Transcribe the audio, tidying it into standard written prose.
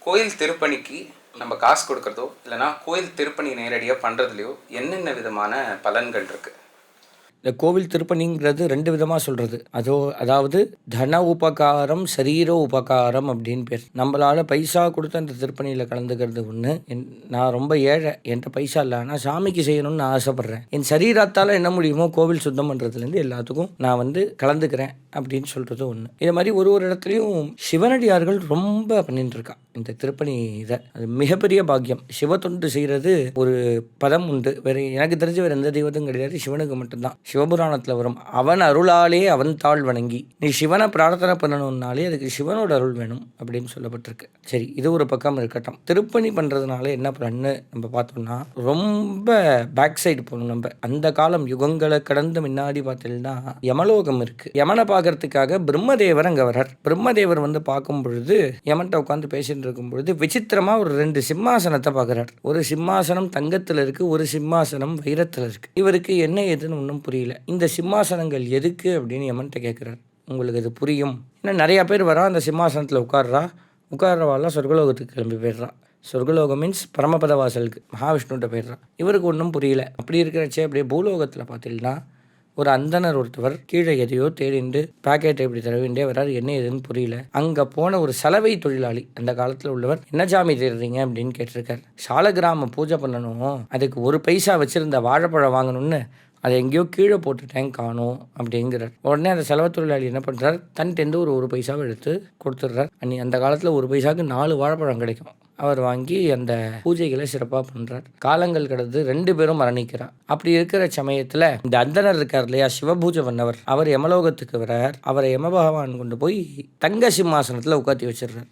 கோயில் திருப்பணிக்கு நம்ம காசு கொடுக்குறதோ இல்லைனா கோயில் திருப்பணி நேரடியாக பண்ணுறதுலையோ என்னென்ன விதமான பலன்கள் இருக்குது? இந்த கோவில் திருப்பணிங்கிறது 2 விதமாக சொல்கிறது. அதாவது தன உபகாரம், சரீர உபகாரம் அப்படின்னு பேர். நம்மளால் பைசா கொடுத்து அந்த திருப்பணியில் கலந்துக்கிறது ஒன்று. நான் ரொம்ப ஏழை, என்கிட்ட பைசா இல்லை, ஆனால் சாமிக்கு செய்யணும்னு நான் ஆசைப்பட்றேன். என் சரீரத்தால் என்ன முடியுமோ கோவில் சுத்தம் பண்ணுறதுலேருந்து எல்லாத்துக்கும் நான் கலந்துக்கிறேன் அப்படின்னு சொல்கிறது ஒன்று. இது மாதிரி ஒரு இடத்துலையும் சிவனடியார்கள் ரொம்ப பண்ணிட்டு இருக்கா இந்த திருப்பணி. இதை அது மிகப்பெரிய பாக்கியம். சிவத்தொண்டு செய்கிறது ஒரு பதம் உண்டு, வேறு எனக்கு தெரிஞ்ச வேறு எந்த தெய்வத்தும் கிடையாது, சிவனுக்கு மட்டும்தான். சிவபுராணத்தில் வரும், அவன் அருளாலே அவன் தாழ் வணங்கி. நீ சிவனை பிரார்த்தனை பண்ணணும்னாலே அதுக்கு சிவனோட அருள் வேணும் அப்படின்னு சொல்லப்பட்டிருக்கு. சரி, இது ஒரு பக்கம் இருக்கட்டும். திருப்பணி பண்ணுறதுனால என்ன பண்ணு நம்ம பார்த்தோம்னா, ரொம்ப பேக் சைடு போகணும். நம்ம அந்த காலம் யுகங்களை கடந்து முன்னாடி பார்த்தீங்கன்னா யமலோகம் இருக்குது. யமனை பார்க்கறதுக்காக பிரம்மதேவர் அங்கே வர்றார். பிரம்மதேவர் பார்க்கும் பொழுது யமன்ட்ட உட்காந்து பேசிட்டு இருக்கும் பொழுது விசித்திரமாக ஒரு 2 சிம்மாசனத்தை பார்க்குறார். ஒரு சிம்மாசனம் தங்கத்தில் இருக்குது, ஒரு சிம்மாசனம் வைரத்தில் இருக்குது. இவருக்கு என்ன ஏதுன்னு ஒன்றும் புரியல. இந்த சிம்மாசனங்கள் எதுக்கு அப்படின்னு யமன்ட்ட கேட்குறார். உங்களுக்கு இது புரியும். இன்னும் நிறையா பேர் வரா, அந்த சிம்மாசனத்தில் உட்கார்றவாள்லாம் சொர்க்கலோகத்துக்கு கிளம்பி போயிடுறான். சொர்க்கலோகம் மீன்ஸ் பரமபத வாசலுக்கு, மகாவிஷ்ணுகிட்ட போயிடுறான். இவருக்கு ஒன்றும் புரியல. அப்படி இருக்கிறச்சே அப்படியே பூலோகத்தில் பார்த்தீங்கன்னா ஒரு அந்தனர் ஒருத்தவர் கீழே எதையோ தேடிண்டு பாக்கெட்டை இப்படி தரவேண்டிய வராது, என்ன எதுன்னு புரியல. அங்கே போன ஒரு சலவை தொழிலாளி அந்த காலத்தில் உள்ளவர், என்ன ஜாமி தேடுறீங்க அப்படின்னு கேட்டிருக்கார். சாலகிராம பூஜை பண்ணணும், அதுக்கு 1 பைசா வச்சுருந்த வாழைப்பழம் வாங்கணும்னு அதை எங்கேயோ கீழே போட்டுட்டேன், காணும் அப்படிங்கிறார். உடனே அந்த செலவு தொழிலாளி என்ன பண்ணுறார், தன்ட்டேருந்து ஒரு பைசாவை எடுத்து கொடுத்துட்றார். அந்த காலத்தில் 1 பைசாவுக்கு 4 வாழைப்பழம் கிடைக்கும். அவர் வாங்கி அந்த பூஜைகளை சிறப்பாக பண்ணுறார். காலங்கள் கடந்து 2 பேரும் மரணிக்கிறார். அப்படி இருக்கிற சமயத்தில் இந்த அந்தனர் இருக்கார் இல்லையா, சிவபூஜை பண்ணவர், அவர் யமலோகத்துக்கு வரார். அவரை யம பகவான் கொண்டு போய் தங்க சிம்மாசனத்தில் உட்காத்தி வச்சிடுறார்.